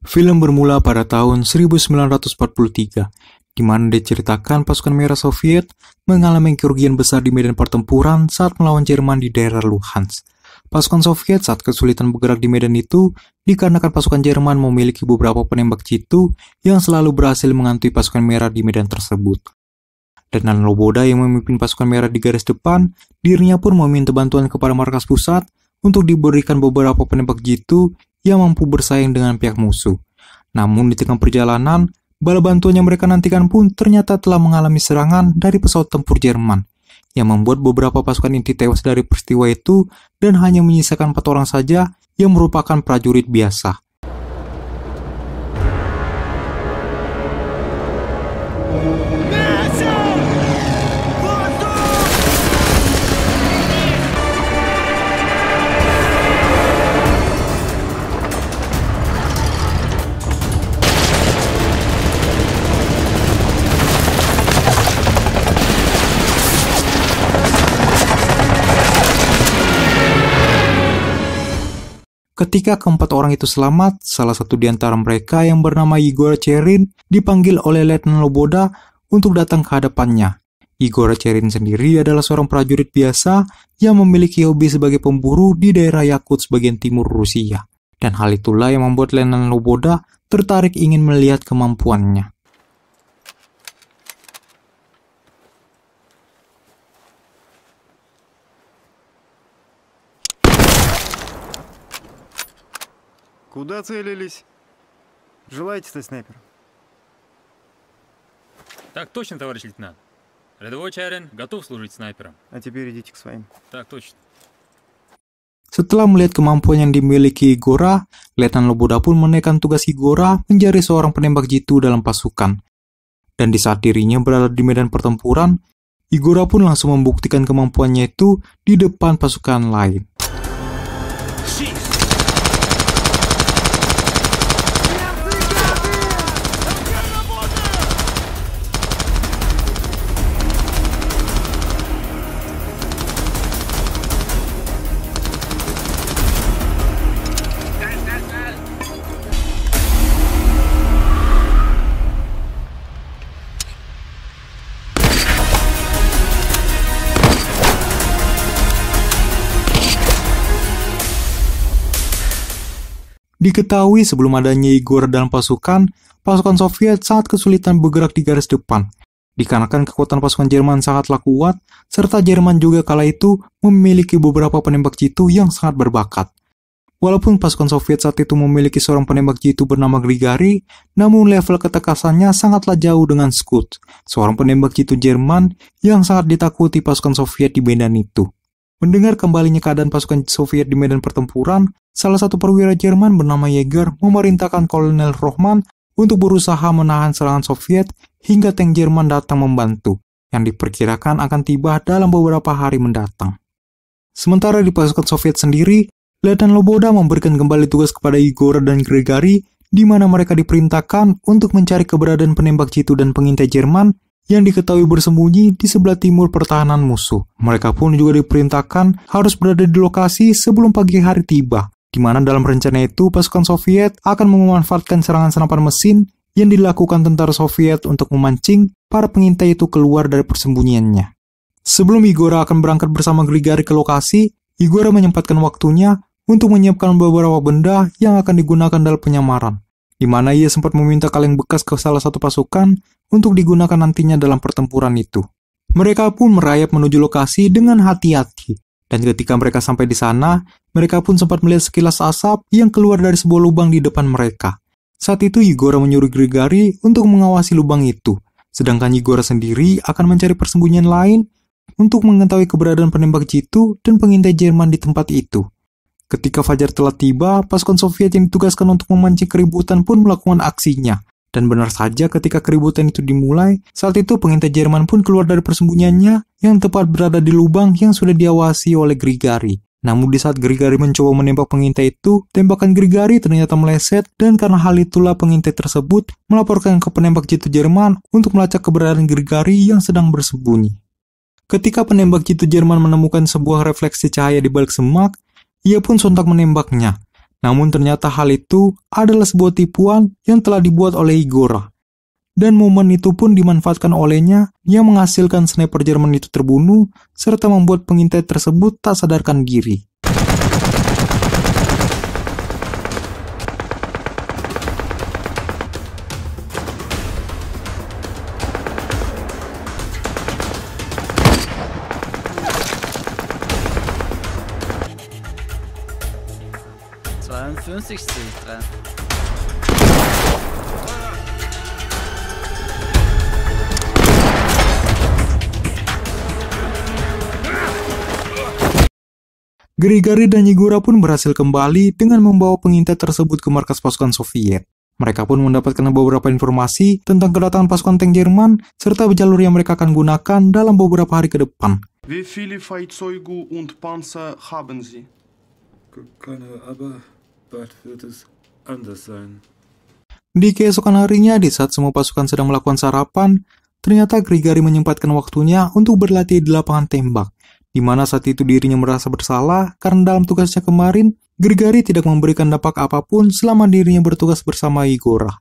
Film bermula pada tahun 1943, di mana diceritakan pasukan merah Soviet mengalami kerugian besar di medan pertempuran saat melawan Jerman di daerah Luhansk. Pasukan Soviet saat kesulitan bergerak di medan itu dikarenakan pasukan Jerman memiliki beberapa penembak jitu yang selalu berhasil menghantui pasukan merah di medan tersebut. Letnan Loboda yang memimpin pasukan merah di garis depan, dirinya pun meminta bantuan kepada markas pusat untuk diberikan beberapa penembak jitu yang mampu bersaing dengan pihak musuh. Namun di tengah perjalanan, bala bantuan yang mereka nantikan pun ternyata telah mengalami serangan dari pesawat tempur Jerman, yang membuat beberapa pasukan inti tewas dari peristiwa itu dan hanya menyisakan 4 orang saja yang merupakan prajurit biasa. Ketika keempat orang itu selamat, salah satu di antara mereka yang bernama Igor Cherin dipanggil oleh Letnan Loboda untuk datang ke hadapannya. Igor Cherin sendiri adalah seorang prajurit biasa yang memiliki hobi sebagai pemburu di daerah Yakutsk bagian timur Rusia. Dan hal itulah yang membuat Letnan Loboda tertarik ingin melihat kemampuannya. Куда целились? Желаете стать снайпером? Так точно, товарищ лейтенант. Рядовой Чарин готов служить снайпером. А теперь идите к своим. Так точно. Setelah melihat kemampuan yang dimiliki Igora, Letnan Loboda pun menaikkan tugas Igora menjadi seorang penembak jitu dalam pasukan. Dan di saat dirinya berada di medan pertempuran, Igora pun langsung membuktikan kemampuannya itu di depan pasukan lain. Diketahui sebelum adanya Igor dalam pasukan Soviet sangat kesulitan bergerak di garis depan. Dikarenakan kekuatan pasukan Jerman sangatlah kuat, serta Jerman juga kala itu memiliki beberapa penembak jitu yang sangat berbakat. Walaupun pasukan Soviet saat itu memiliki seorang penembak jitu bernama Grigari, namun level ketekasannya sangatlah jauh dengan Skut, seorang penembak jitu Jerman yang sangat ditakuti pasukan Soviet di medan itu. Mendengar kembalinya keadaan pasukan Soviet di medan pertempuran, salah satu perwira Jerman bernama Jäger memerintahkan Kolonel Rohman untuk berusaha menahan serangan Soviet hingga tank Jerman datang membantu, yang diperkirakan akan tiba dalam beberapa hari mendatang. Sementara di pasukan Soviet sendiri, Letnan Loboda memberikan kembali tugas kepada Igor dan Grigari, di mana mereka diperintahkan untuk mencari keberadaan penembak jitu dan pengintai Jerman yang diketahui bersembunyi di sebelah timur pertahanan musuh. Mereka pun juga diperintahkan harus berada di lokasi sebelum pagi hari tiba, di mana dalam rencana itu pasukan Soviet akan memanfaatkan serangan senapan mesin yang dilakukan tentara Soviet untuk memancing para pengintai itu keluar dari persembunyiannya. Sebelum Igora akan berangkat bersama Grigari ke lokasi, Igora menyempatkan waktunya untuk menyiapkan beberapa benda yang akan digunakan dalam penyamaran, di mana ia sempat meminta kaleng bekas ke salah satu pasukan untuk digunakan nantinya dalam pertempuran itu. Mereka pun merayap menuju lokasi dengan hati-hati, dan ketika mereka sampai di sana, mereka pun sempat melihat sekilas asap yang keluar dari sebuah lubang di depan mereka. Saat itu Igor menyuruh Grigari untuk mengawasi lubang itu, sedangkan Igor sendiri akan mencari persembunyian lain untuk mengetahui keberadaan penembak jitu dan pengintai Jerman di tempat itu. Ketika fajar telah tiba, pasukan Soviet yang ditugaskan untuk memancing keributan pun melakukan aksinya. Dan benar saja ketika keributan itu dimulai, saat itu pengintai Jerman pun keluar dari persembunyiannya yang tepat berada di lubang yang sudah diawasi oleh Grigari. Namun di saat Grigari mencoba menembak pengintai itu, tembakan Grigari ternyata meleset dan karena hal itulah pengintai tersebut melaporkan ke penembak jitu Jerman untuk melacak keberadaan Grigari yang sedang bersembunyi. Ketika penembak jitu Jerman menemukan sebuah refleksi cahaya di balik semak, ia pun sontak menembaknya. Namun ternyata hal itu adalah sebuah tipuan yang telah dibuat oleh Igora. Dan momen itu pun dimanfaatkan olehnya yang menghasilkan sniper Jerman itu terbunuh serta membuat pengintai tersebut tak sadarkan diri. Grigori dan Igora pun berhasil kembali dengan membawa pengintai tersebut ke markas pasukan Soviet. Mereka pun mendapatkan beberapa informasi tentang kedatangan pasukan tank Jerman serta jalur yang mereka akan gunakan dalam beberapa hari ke depan. Wie viele Fahrzeuge und Panzer haben Sie? Keine, aber bald wird es anders sein. Di keesokan harinya, di saat semua pasukan sedang melakukan sarapan, ternyata Grigori menyempatkan waktunya untuk berlatih di lapangan tembak. Di mana saat itu dirinya merasa bersalah karena dalam tugasnya kemarin, Grigori tidak memberikan dampak apapun selama dirinya bertugas bersama Igora.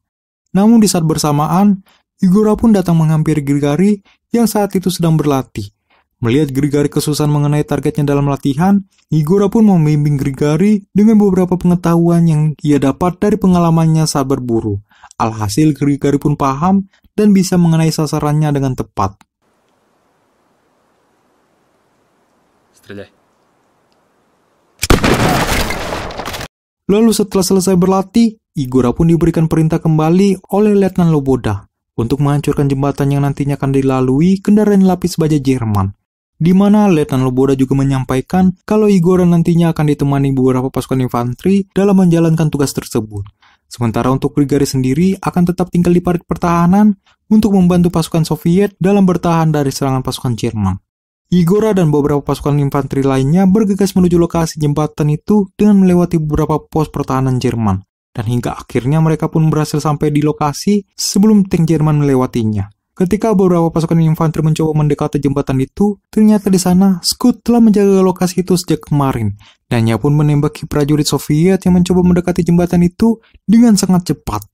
Namun di saat bersamaan, Igora pun datang menghampiri Grigori yang saat itu sedang berlatih. Melihat Grigori kesusahan mengenai targetnya dalam latihan, Igora pun membimbing Grigori dengan beberapa pengetahuan yang ia dapat dari pengalamannya saat berburu. Alhasil Grigori pun paham dan bisa mengenai sasarannya dengan tepat. Стреляй. Lalu setelah selesai berlatih, Igora pun diberikan perintah kembali oleh Letnan Loboda untuk menghancurkan jembatan yang nantinya akan dilalui kendaraan lapis baja Jerman. Di mana Letnan Loboda juga menyampaikan kalau Igora nantinya akan ditemani beberapa pasukan infanteri dalam menjalankan tugas tersebut. Sementara untuk Grigori sendiri akan tetap tinggal di parit pertahanan untuk membantu pasukan Soviet dalam bertahan dari serangan pasukan Jerman. Igora dan beberapa pasukan infanteri lainnya bergegas menuju lokasi jembatan itu dengan melewati beberapa pos pertahanan Jerman. Dan hingga akhirnya mereka pun berhasil sampai di lokasi sebelum tank Jerman melewatinya. Ketika beberapa pasukan infanteri mencoba mendekati jembatan itu, ternyata di sana Scud telah menjaga lokasi itu sejak kemarin. Dan ia pun menembaki prajurit Soviet yang mencoba mendekati jembatan itu dengan sangat cepat.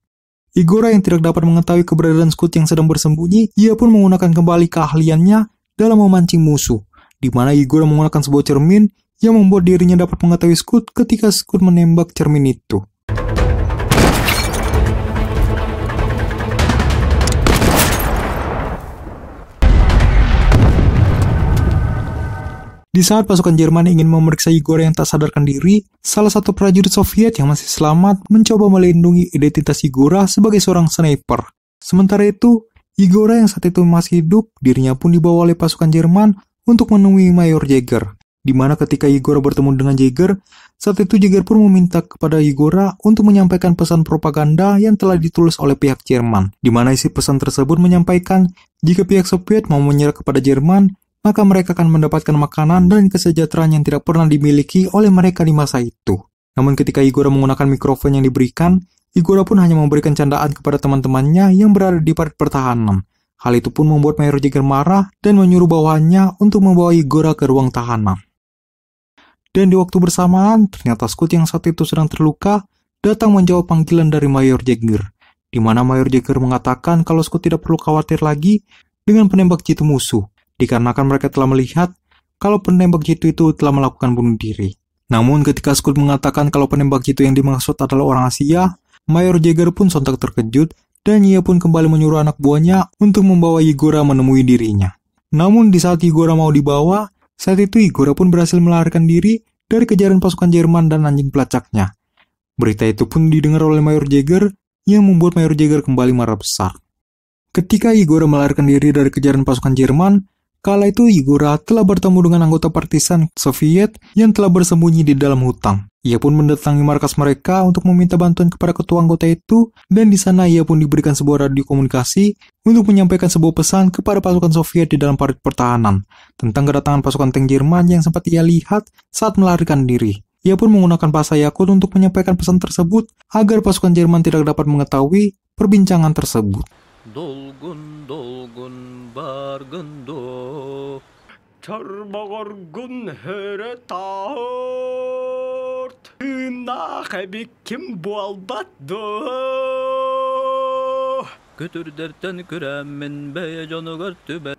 Igora yang tidak dapat mengetahui keberadaan Scud yang sedang bersembunyi, ia pun menggunakan kembali keahliannya dalam memancing musuh, di mana Igora menggunakan sebuah cermin yang membuat dirinya dapat mengetahui Scud ketika Scud menembak cermin itu. Di saat pasukan Jerman ingin memeriksa Igora yang tak sadarkan diri, salah satu prajurit Soviet yang masih selamat mencoba melindungi identitas Igora sebagai seorang sniper. Sementara itu, Igora yang saat itu masih hidup, dirinya pun dibawa oleh pasukan Jerman untuk menemui Mayor Jäger. Di mana ketika Igora bertemu dengan Jäger, saat itu Jäger pun meminta kepada Igora untuk menyampaikan pesan propaganda yang telah ditulis oleh pihak Jerman. Di mana isi pesan tersebut menyampaikan jika pihak Soviet mau menyerah kepada Jerman, maka mereka akan mendapatkan makanan dan kesejahteraan yang tidak pernah dimiliki oleh mereka di masa itu. Namun ketika Igora menggunakan mikrofon yang diberikan, Igora pun hanya memberikan candaan kepada teman-temannya yang berada di parit pertahanan. Hal itu pun membuat Mayor Jäger marah dan menyuruh bawahannya untuk membawa Igora ke ruang tahanan. Dan di waktu bersamaan, ternyata Scud yang saat itu sedang terluka datang menjawab panggilan dari Mayor Jäger, di mana Mayor Jäger mengatakan kalau Scud tidak perlu khawatir lagi dengan penembak jitu musuh, dikarenakan mereka telah melihat kalau penembak jitu itu telah melakukan bunuh diri. Namun ketika Scud mengatakan kalau penembak jitu yang dimaksud adalah orang Asia, Mayor Jäger pun sontak terkejut dan ia pun kembali menyuruh anak buahnya untuk membawa Igora menemui dirinya. Namun di saat Igora mau dibawa, saat itu Igora pun berhasil melarikan diri dari kejaran pasukan Jerman dan anjing pelacaknya. Berita itu pun didengar oleh Mayor Jäger yang membuat Mayor Jäger kembali marah besar. Ketika Igora melarikan diri dari kejaran pasukan Jerman, kala itu Igora telah bertemu dengan anggota partisan Soviet yang telah bersembunyi di dalam hutan. Ia pun mendatangi markas mereka untuk meminta bantuan kepada ketua anggota itu, dan di sana ia pun diberikan sebuah radio komunikasi untuk menyampaikan sebuah pesan kepada pasukan Soviet di dalam parit pertahanan tentang kedatangan pasukan tank Jerman yang sempat ia lihat saat melarikan diri. Ia pun menggunakan bahasa Yakut untuk menyampaikan pesan tersebut agar pasukan Jerman tidak dapat mengetahui perbincangan tersebut. Dolgun bargundo Tarbagor gun here tahor Götürderten küremin beye canı görtü be.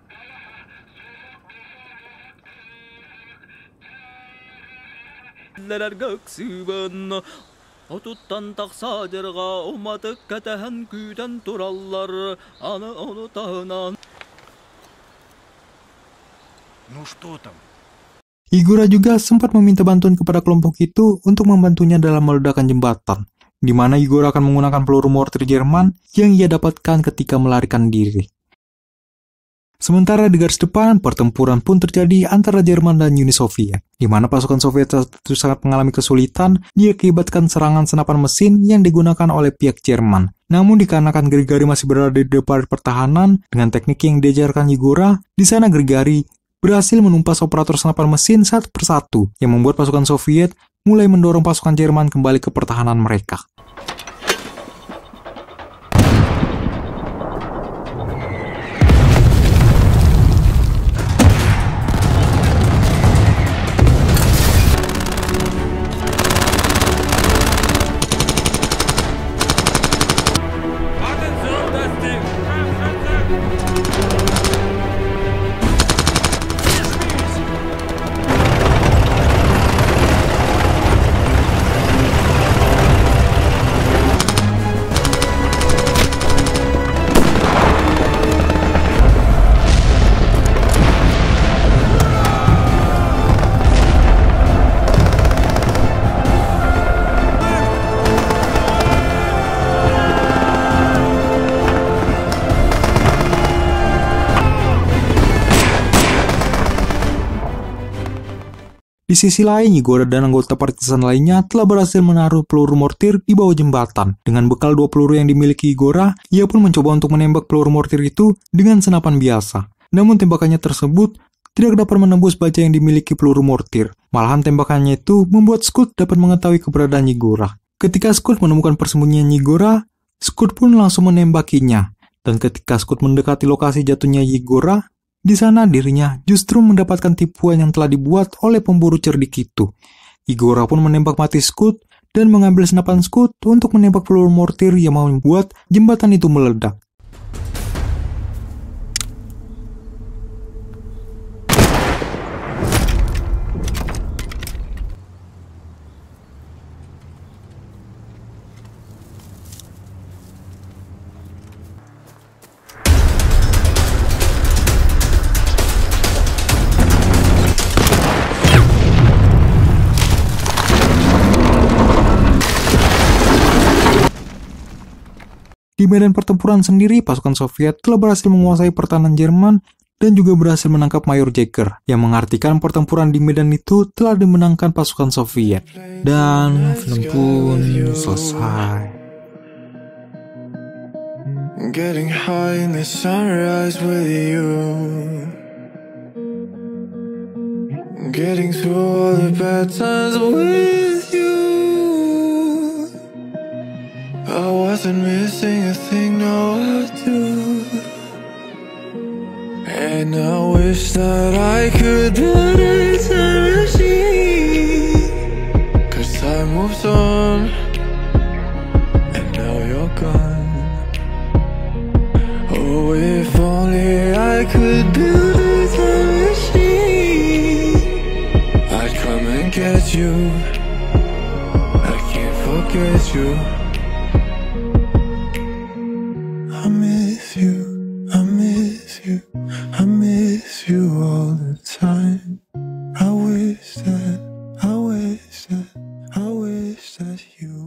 Lerer göksübün Otuttan taksa derga umadık ketehen küden turallar anı onu tahınan. Ну что там? Igora juga sempat meminta bantuan kepada kelompok itu untuk membantunya dalam meledakkan jembatan, di mana Igor akan menggunakan peluru mortir Jerman yang ia dapatkan ketika melarikan diri. Sementara di garis depan, pertempuran pun terjadi antara Jerman dan Uni Soviet, di mana pasukan Soviet itu sangat mengalami kesulitan diakibatkan serangan senapan mesin yang digunakan oleh pihak Jerman. Namun dikarenakan Grigari masih berada di depan pertahanan, dengan teknik yang diajarkan Igora, di sana Grigari berhasil menumpas operator senapan mesin satu persatu, yang membuat pasukan Soviet mulai mendorong pasukan Jerman kembali ke pertahanan mereka. Di sisi lain, Igor dan anggota partisan lainnya telah berhasil menaruh peluru mortir di bawah jembatan. Dengan bekal 2 peluru yang dimiliki Igor, ia pun mencoba untuk menembak peluru mortir itu dengan senapan biasa. Namun tembakannya tersebut tidak dapat menembus baja yang dimiliki peluru mortir. Malahan tembakannya itu membuat Scud dapat mengetahui keberadaan Igor. Ketika Scud menemukan persembunyian Igor, Scud pun langsung menembakinya. Dan ketika Scud mendekati lokasi jatuhnya Igor, di sana dirinya justru mendapatkan tipuan yang telah dibuat oleh pemburu cerdik itu. Igor pun menembak mati Scud dan mengambil senapan Scud untuk menembak peluru mortir yang membuat jembatan itu meledak. Di medan pertempuran sendiri, pasukan Soviet telah berhasil menguasai pertahanan Jerman dan juga berhasil menangkap Mayor Jäger, yang mengartikan pertempuran di medan itu telah dimenangkan pasukan Soviet. Dan film pun selesai. Getting high in the sunrise with you, getting through all the bad times with you. I wasn't missing a thing, now I do. And I wish that I could build a time machine, 'cause time moves on, and now you're gone. Oh, if only I could build a time machine, I'd come and get you. I can't forget you. I miss you, I miss you, I miss you all the time. I wish that you